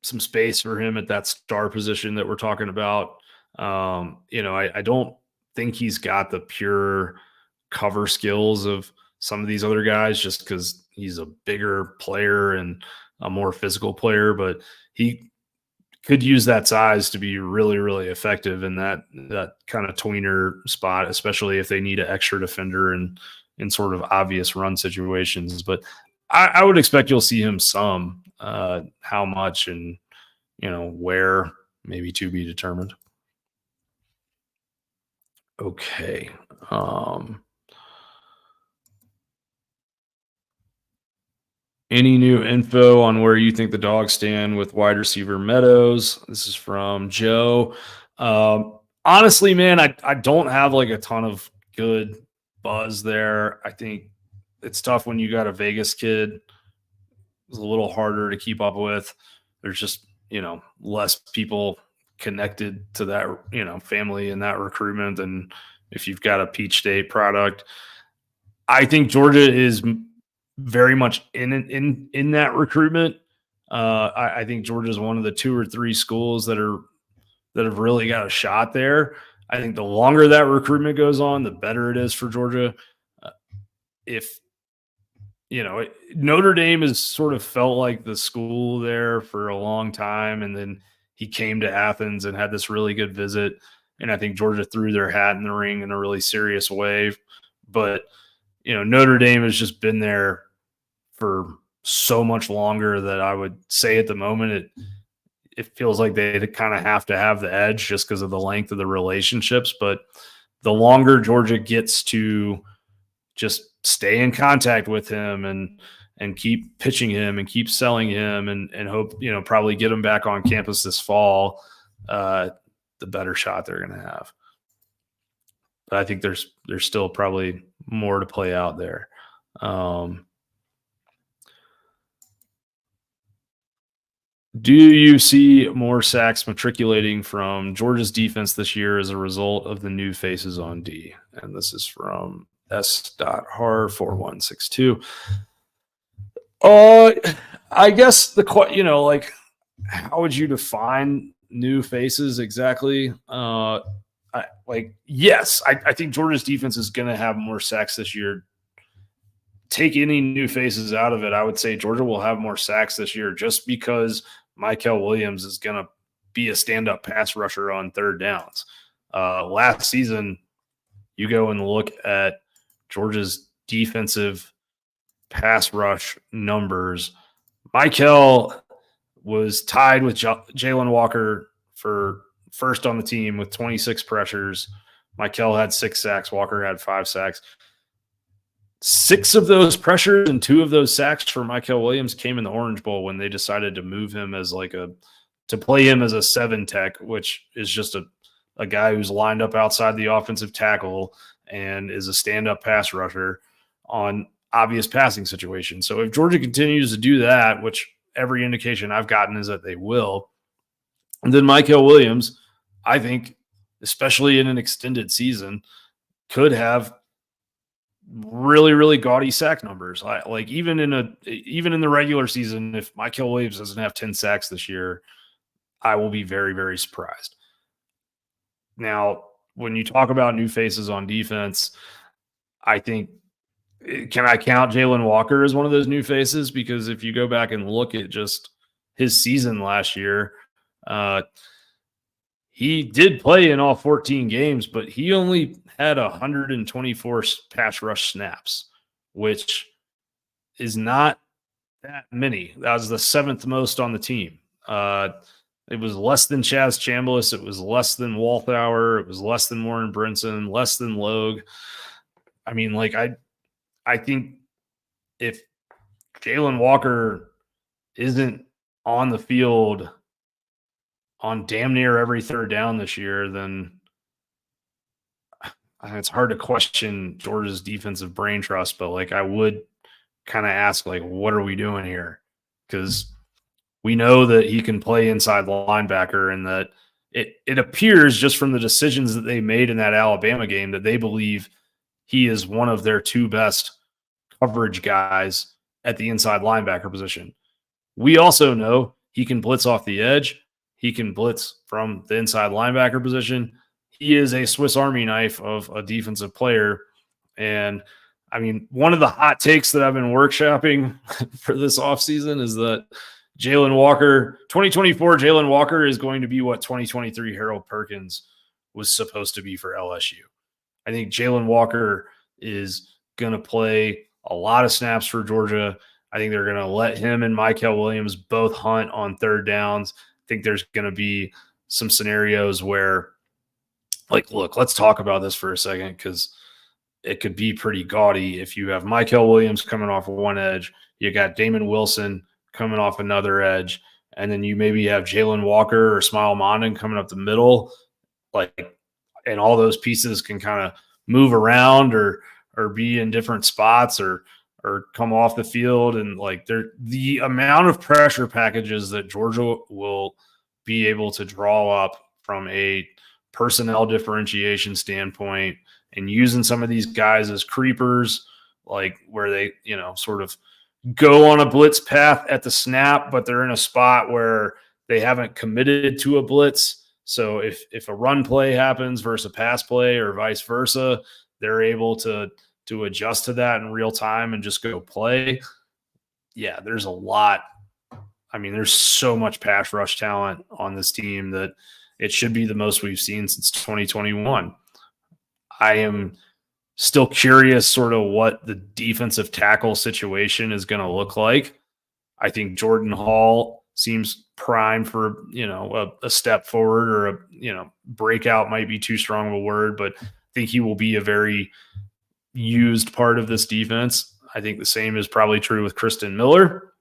space for him at that star position that we're talking about. I don't think he's got the pure cover skills of some of these other guys, just because he's a bigger player and a more physical player, but he could use that size to be really, really effective in that kind of tweener spot, especially if they need an extra defender in sort of obvious run situations. But I would expect you'll see him some. How much and where, maybe to be determined. Okay. Any new info on where you think the Dogs stand with wide receiver Meadows? This is from Joe. Honestly, man, I don't have like a ton of good buzz there. I think it's tough when you got a Vegas kid. It's a little harder to keep up with. There's just, less people connected to that, family and that recruitment than if you've got a Peach State product. I think Georgia is very much in that recruitment. I think Georgia is one of the 2 or 3 schools that have really got a shot there. I think the longer that recruitment goes on, the better it is for Georgia. If Notre Dame has sort of felt like the school there for a long time, and then he came to Athens and had this really good visit, and I think Georgia threw their hat in the ring in a really serious way. But Notre Dame has just been there for so much longer that I would say at the moment it feels like they kind of have to have the edge just because of the length of the relationships. But the longer Georgia gets to just stay in contact with him and keep pitching him and keep selling him and hope, probably get him back on campus this fall, the better shot they're going to have. But I think there's still probably more to play out there. Do you see more sacks matriculating from Georgia's defense this year as a result of the new faces on D? And this is from S.Har4162. I guess how would you define new faces exactly? Yes, I think Georgia's defense is going to have more sacks this year. Take any new faces out of it, I would say Georgia will have more sacks this year just because Mykel Williams is going to be a stand-up pass rusher on third downs. Last season, you go and look at Georgia's defensive pass rush numbers. Mykel was tied with Jalen Walker for first on the team with 26 pressures. Mykel had 6 sacks. Walker had 5 sacks. 6 of those pressures and 2 of those sacks for Mykel Williams came in the Orange Bowl when they decided to move him as to play him as a 7 tech, which is just a guy who's lined up outside the offensive tackle and is a stand-up pass rusher on obvious passing situations. So if Georgia continues to do that, which every indication I've gotten is that they will, then Mykel Williams, I think, especially in an extended season, could have really, really gaudy sack numbers. Even in the regular season, if Mykel Williams doesn't have 10 sacks this year, I will be very, very surprised. Now, when you talk about new faces on defense, I think, can I count Jalen Walker as one of those new faces? Because if you go back and look at just his season last year, he did play in all 14 games, but he only had 124 pass rush snaps, which is not that many. That was the 7th most on the team. It was less than Chaz Chambliss. It was less than Walthour. It was less than Warren Brinson, less than Logue. I mean, I think if Jalen Walker isn't on the field on damn near every third down this year, then it's hard to question Georgia's defensive brain trust. But I would kind of ask, what are we doing here? Because we know that he can play inside linebacker, and that it appears just from the decisions that they made in that Alabama game that they believe he is one of their 2 best coverage guys at the inside linebacker position. We also know he can blitz off the edge. He can blitz from the inside linebacker position. He is a Swiss Army knife of a defensive player. And I mean, one of the hot takes that I've been workshopping for this offseason is that 2024 Jalen Walker is going to be what 2023 Harold Perkins was supposed to be for LSU. I think Jalen Walker is going to play a lot of snaps for Georgia. I think they're going to let him and Mykel Williams both hunt on third downs. I think there's going to be some scenarios where, like, look, let's talk about this for a second because it could be pretty gaudy if you have Mykel Williams coming off of one edge, you got Damon Wilson coming off another edge, and then you maybe have Jalen Walker or Smael Mondon coming up the middle, like, and all those pieces can kind of move around or be in different spots or come off the field. And like the amount of pressure packages that Georgia will be able to draw up from a personnel differentiation standpoint and using some of these guys as creepers, like where they, sort of go on a blitz path at the snap, but they're in a spot where they haven't committed to a blitz. So if a run play happens versus a pass play or vice versa, they're able to adjust to that in real time and just go play. Yeah, there's a lot. I mean, there's so much pass rush talent on this team that it should be the most we've seen since 2021. I am still curious sort of what the defensive tackle situation is going to look like. I think Jordan Hall seems prime for, a step forward or a, breakout might be too strong of a word, but I think he will be a very used part of this defense. I think the same is probably true with Kristen Miller.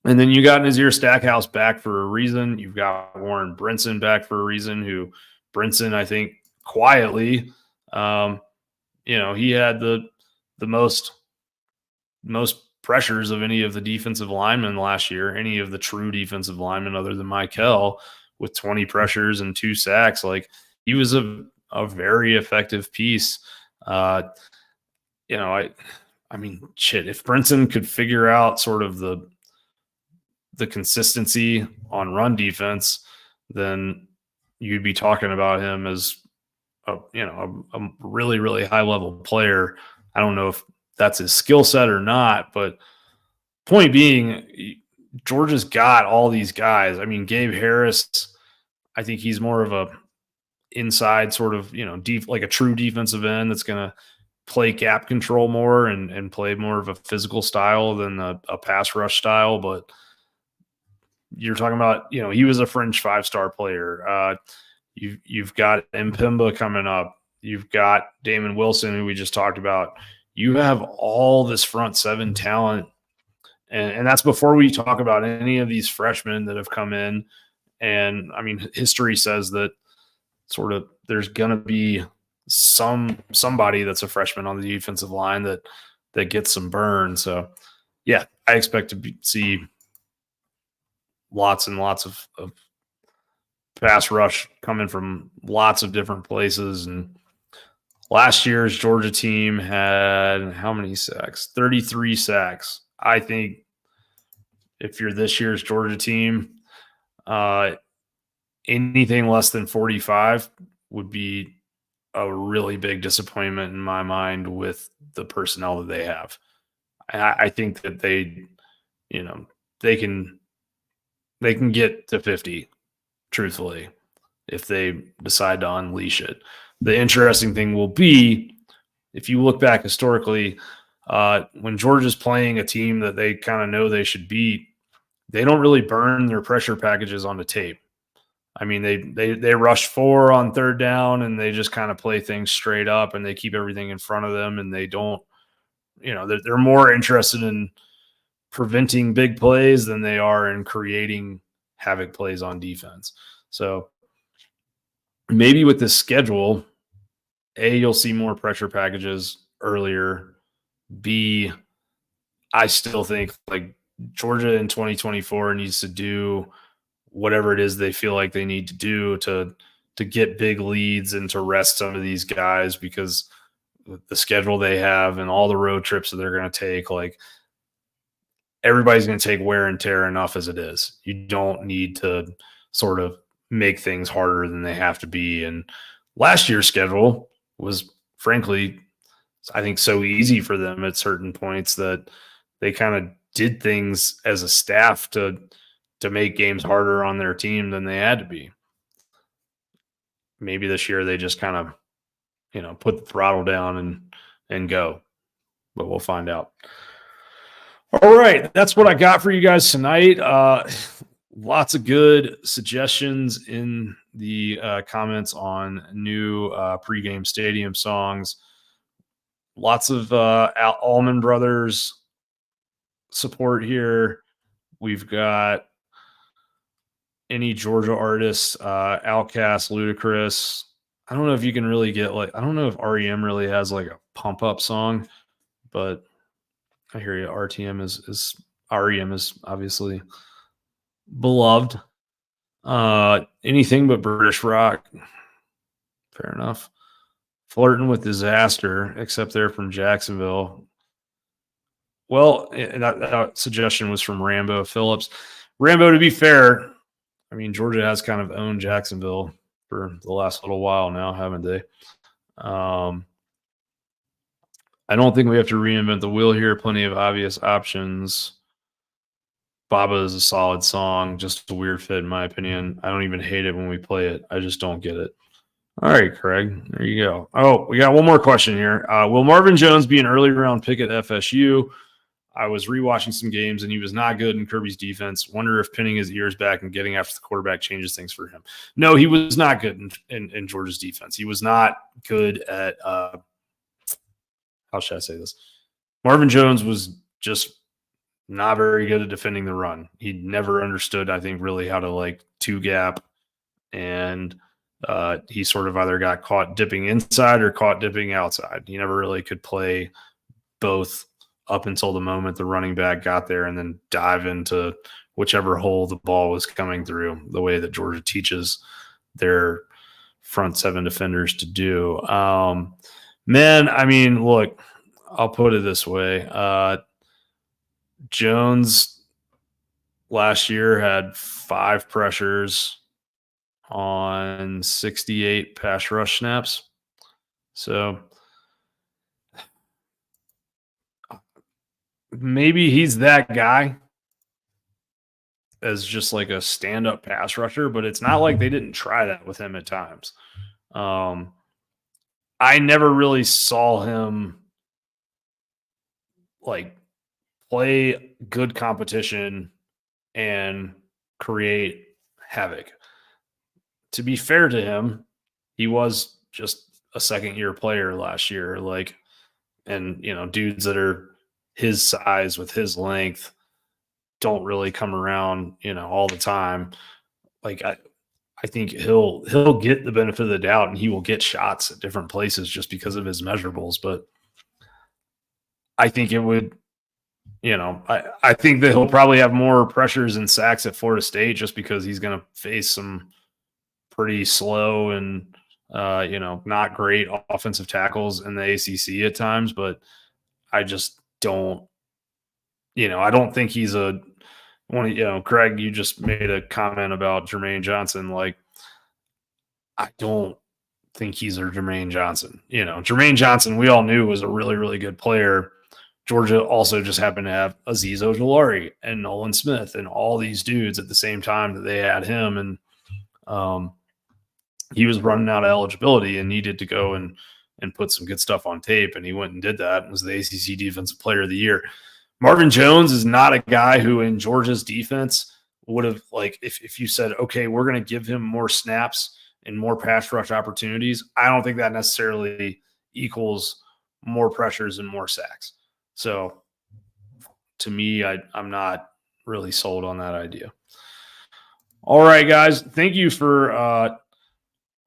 And then you got Nazir Stackhouse back for a reason. You've got Warren Brinson back for a reason, who Brinson, I think, quietly, he had the most pressures of any of the defensive linemen last year, any of the true defensive linemen other than Mykel, with 20 pressures and 2 sacks. Like, he was a very effective piece. I mean, shit, if Brinson could figure out sort of the consistency on run defense, then you'd be talking about him as a really, really high level player. I don't know if that's his skill set or not, but point being, Georgia's got all these guys. I mean, Gabe Harris, I think he's more of a inside sort of, deep, like a true defensive end that's going to play gap control more and play more of a physical style than a pass rush style. But you're talking about, he was a fringe 5-star player. You've got Mpemba coming up. You've got Damon Wilson, who we just talked about. You have all this front 7 talent. And that's before we talk about any of these freshmen that have come in. And I mean, history says that sort of there's going to be somebody that's a freshman on the defensive line that gets some burn. So yeah, I expect to see lots and lots of pass rush coming from lots of different places. And last year's Georgia team had how many sacks? 33 sacks. I think if you're this year's Georgia team, anything less than 45 would be a really big disappointment in my mind with the personnel that they have. I think that they can get to 50, truthfully, if they decide to unleash it. The interesting thing will be, if you look back historically, when Georgia's playing a team that they kind of know they should beat, they don't really burn their pressure packages onto tape. I mean, they rush 4 on third down and they just kind of play things straight up and they keep everything in front of them, and they don't, they're more interested in preventing big plays than they are in creating havoc plays on defense. So maybe with this schedule, A, you'll see more pressure packages earlier. B, I still think like Georgia in 2024 needs to do whatever it is they feel like they need to do to get big leads and to rest some of these guys, because the schedule they have and all the road trips that they're going to take, like, everybody's going to take wear and tear enough as it is. You don't need to sort of make things harder than they have to be. And last year's schedule was, frankly, I think so easy for them at certain points that they kind of did things as a staff to make games harder on their team than they had to be. Maybe this year they just kind of, put the throttle down and go, but we'll find out. All right, that's what I got for you guys tonight. Lots of good suggestions in the comments on new pregame stadium songs. Lots of Allman Brothers support here. We've got any Georgia artists, Outkast, Ludacris. I don't know if you can really get I don't know if REM really has like a pump up song, but I hear you. REM is obviously beloved. Anything but British rock. Fair enough. Flirting with Disaster, except they're from Jacksonville. Well, that suggestion was from Rambo Phillips. Rambo, to be fair, I mean, Georgia has kind of owned Jacksonville for the last little while now, haven't they? I don't think we have to reinvent the wheel here. Plenty of obvious options. Baba is a solid song, just a weird fit in my opinion. I don't even hate it when we play it. I just don't get it. All right, Craig, there you go. Oh, we got one more question here. Will Marvin Jones be an early round pick at FSU? I was rewatching some games and he was not good in Kirby's defense. Wonder if pinning his ears back and getting after the quarterback changes things for him. No, he was not good in Georgia's defense. He was not good at how should I say this? Marvin Jones was just not very good at defending the run. He never understood, I think, really how to like two gap, and he sort of either got caught dipping inside or caught dipping outside. He never really could play both up until the moment the running back got there and then dive into whichever hole the ball was coming through, the way that Georgia teaches their front seven defenders to do. Man, I mean, look, I'll put it this way. Jones last year had 5 pressures on 68 pass rush snaps. So maybe he's that guy as just like a stand-up pass rusher, but it's not like they didn't try that with him at times. I never really saw him like play good competition and create havoc. To be fair to him, he was just a second-year player last year. Like, and you know, dudes that are his size with his length don't really come around, you know, all the time. Like I think he'll get the benefit of the doubt and he will get shots at different places just because of his measurables. But I think it would, you know, I think that he'll probably have more pressures and sacks at Florida State just because he's going to face some pretty slow and, you know, not great offensive tackles in the ACC at times. But I just don't, you know, I don't think he's a one. You know, Craig, you just made a comment about Jermaine Johnson. Like, I don't think he's a Jermaine Johnson. You know, Jermaine Johnson, we all knew was a really, really good player. Georgia also just happened to have Azeez Ojulari and Nolan Smith and all these dudes at the same time that they had him. And he was running out of eligibility and needed to go and put some good stuff on tape. And he went and did that and was the ACC Defensive Player of the Year. Marvin Jones is not a guy who in Georgia's defense would have, like, if you said, okay, we're going to give him more snaps and more pass rush opportunities, I don't think that necessarily equals more pressures and more sacks. So to me, I'm not really sold on that idea. All right, guys. Thank you for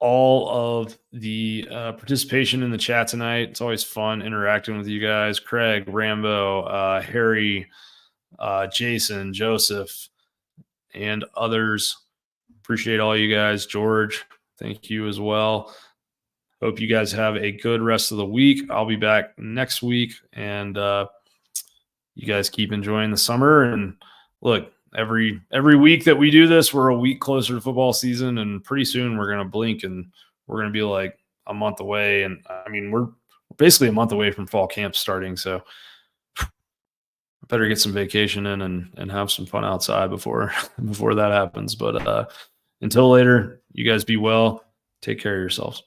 all of the participation in the chat tonight. It's always fun interacting with you guys. Craig, Rambo, Harry, Jason, Joseph, and others. Appreciate all you guys. George, thank you as well. Hope you guys have a good rest of the week. I'll be back next week, and you guys keep enjoying the summer. And look, every week that we do this, we're a week closer to football season, and pretty soon we're going to blink and we're going to be like a month away. And I mean, we're basically a month away from fall camp starting. So I better get some vacation in and have some fun outside before that happens. But until later, you guys be well. Take care of yourselves.